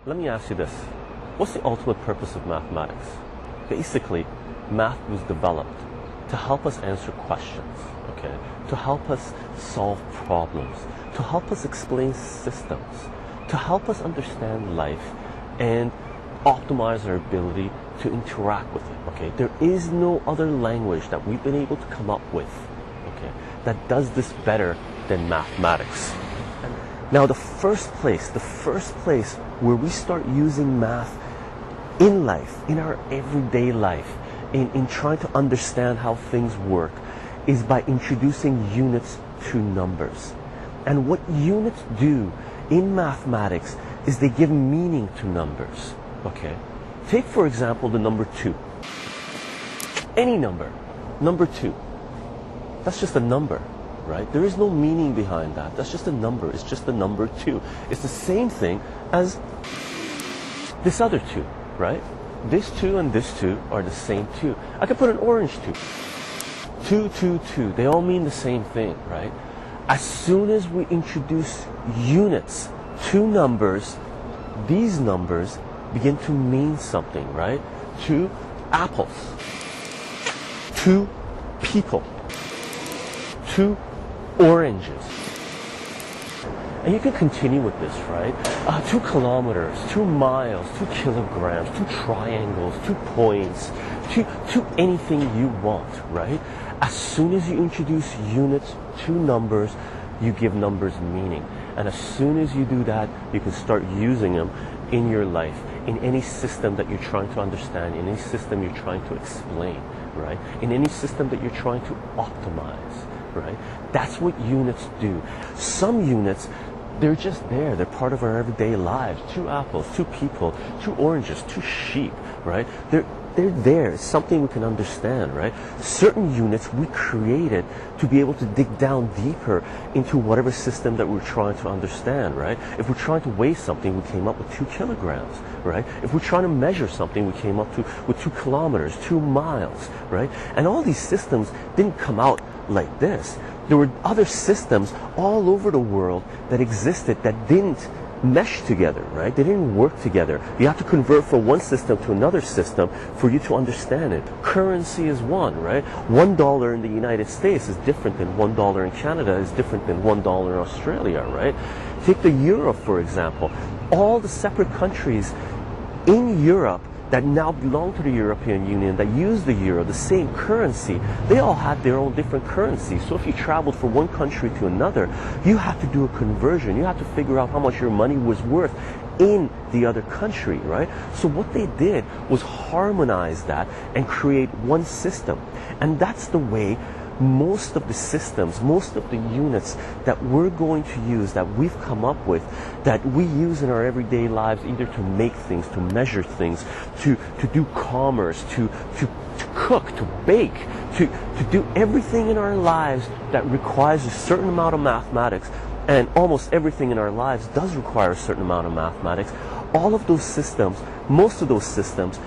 Let me ask you this. What's the ultimate purpose of mathematics? Basically, math was developed to help us answer questions, okay? To help us solve problems, to help us explain systems, to help us understand life and optimize our ability to interact with it, okay? There is no other language that we've been able to come up with, okay, that does this better than mathematics. Now the first place where we start using math in life, in our everyday life, in trying to understand how things work, is by introducing units to numbers. And what units do in mathematics is they give meaning to numbers, okay? Take for example the number 2. Any number, number 2. That's just a number, right? There is no meaning behind that. That's just a number. It's just the number 2. It's the same thing as this other 2, right? This 2 and this 2 are the same 2. I could put an orange 2. 2, 2, 2. They all mean the same thing, right? As soon as we introduce units to numbers, these numbers begin to mean something, right? 2 apples, 2 people, 2 oranges. And you can continue with this, right? 2 kilometers, 2 miles, 2 kilograms, 2 triangles, 2 points, 2 anything you want, right? As soon as you introduce units to numbers, you give numbers meaning. And as soon as you do that, you can start using them in your life, in any system that you're trying to understand, in any system you're trying to explain, right? In any system that you're trying to optimize, right? That's what units do. Some units, they're just there. They're part of our everyday lives. 2 apples, 2 people, 2 oranges, 2 sheep, right? They're there. It's something we can understand, right? Certain units we created to be able to dig down deeper into whatever system that we're trying to understand, right? If we're trying to weigh something, we came up with 2 kilograms, right? If we're trying to measure something, we came up with 2 kilometers, 2 miles, right? And all these systems didn't come out like this. There were other systems all over the world that existed that didn't mesh together, right? They didn't work together. You have to convert from one system to another system for you to understand it. Currency is one, right? $1 in the United States is different than $1 in Canada, is different than $1 in Australia, right? Take the euro, for example. All the separate countries in Europe that now belong to the European Union, that use the euro, the same currency, they all had their own different currencies. So if you traveled from one country to another, you had to do a conversion. You had to figure out how much your money was worth in the other country, right? So what they did was harmonize that and create one system. And that's the way most of the systems, most of the units that we're going to use, that we've come up with, that we use in our everyday lives, either to make things, to measure things, to do commerce, to cook, to bake, to do everything in our lives that requires a certain amount of mathematics, and almost everything in our lives does require a certain amount of mathematics. All of those systems, most of those systems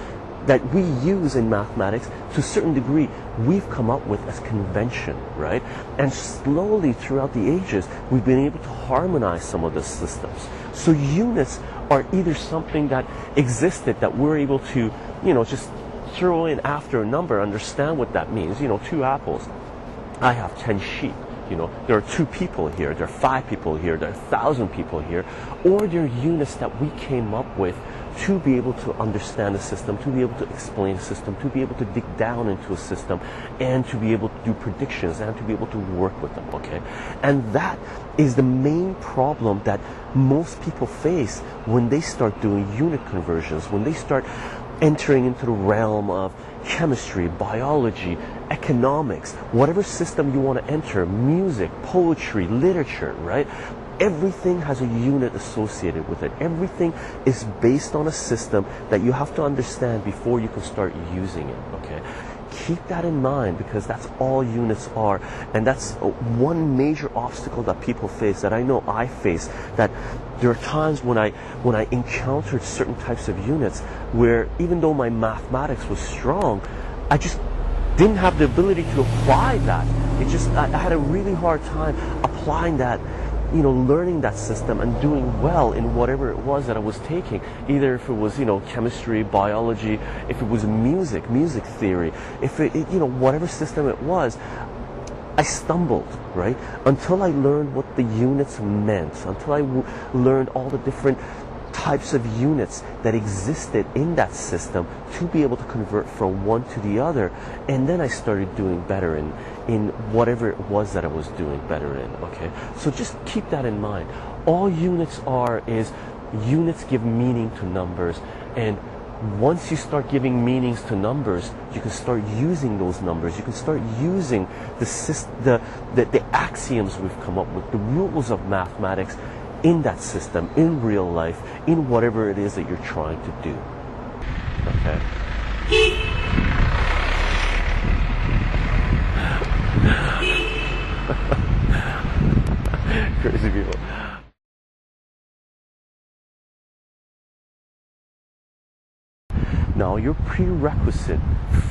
that we use in mathematics, to a certain degree, we've come up with as convention, right? And slowly throughout the ages, we've been able to harmonize some of the systems. So units are either something that existed that we're able to, just throw in after a number, understand what that means. 2 apples. I have 10 sheep. There are 2 people here, there are 5 people here, there are 1,000 people here. Or they're units that we came up with to be able to understand the system, to be able to explain a system, to be able to dig down into a system, and to be able to do predictions, and to be able to work with them, okay? And that is the main problem that most people face when they start doing unit conversions, when they start entering into the realm of chemistry, biology, economics, whatever system you want to enter, music, poetry, literature, right? Everything has a unit associated with it. Everything is based on a system that you have to understand before you can start using it, okay? Keep that in mind, because that's all units are. And that's one major obstacle that people face, that I know I face, that there are times when I encountered certain types of units where, even though my mathematics was strong, I just didn't have the ability to apply that. I had a really hard time applying that learning that system and doing well in whatever it was that I was taking. Either if it was, chemistry, biology, if it was music theory, if whatever system it was, I stumbled, right? Until I learned what the units meant, until I learned all the different types of units that existed in that system to be able to convert from one to the other. And then I started doing better in whatever it was that I was doing better in, okay? So just keep that in mind. All units is units give meaning to numbers, and once you start giving meanings to numbers, you can start using those numbers. You can start using the axioms we've come up with, the rules of mathematics in that system, in real life, in whatever it is that you're trying to do. Okay? Crazy people. Now, your prerequisite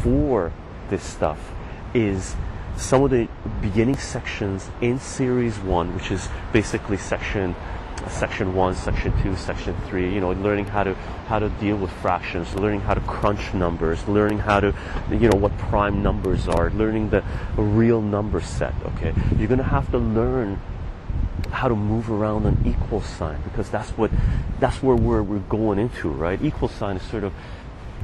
for this stuff is some of the beginning sections in Series 1, which is basically section 1, section 2, section 3, learning how to deal with fractions, learning how to crunch numbers, learning how to, what prime numbers are, learning the real number set, okay? You're going to have to learn how to move around an equal sign, because that's where we're going into, right? Equal sign is sort of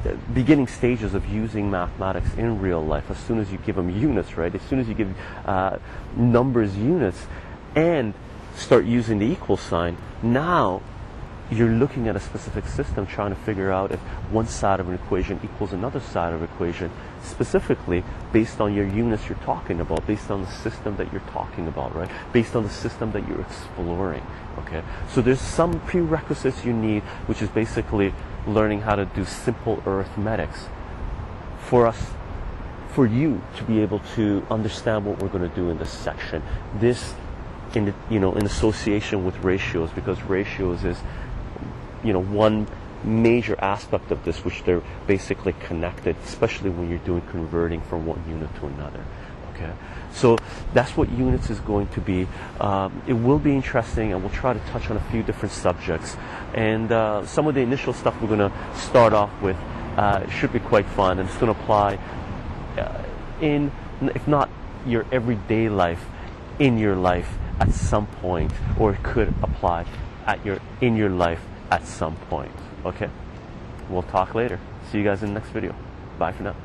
the beginning stages of using mathematics in real life. As soon as you give them units, right? As soon as you give numbers units and start using the equal sign, now you're looking at a specific system, trying to figure out if one side of an equation equals another side of an equation, specifically based on your units you're talking about, based on the system that you're talking about, right? Based on the system that you're exploring, okay? So there's some prerequisites you need, which is basically learning how to do simple arithmetics for you to be able to understand what we're going to do in this section. This in association with ratios, because ratios is one major aspect of this, which they're basically connected, especially when you're doing converting from one unit to another. Okay, so that's what units is going to be. It will be interesting, and we'll try to touch on a few different subjects. And some of the initial stuff we're going to start off with should be quite fun, and it's going to apply in, if not your everyday life, in your life at some point, or it could apply in your life at some point. Okay, we'll talk later. See you guys in the next video. Bye for now.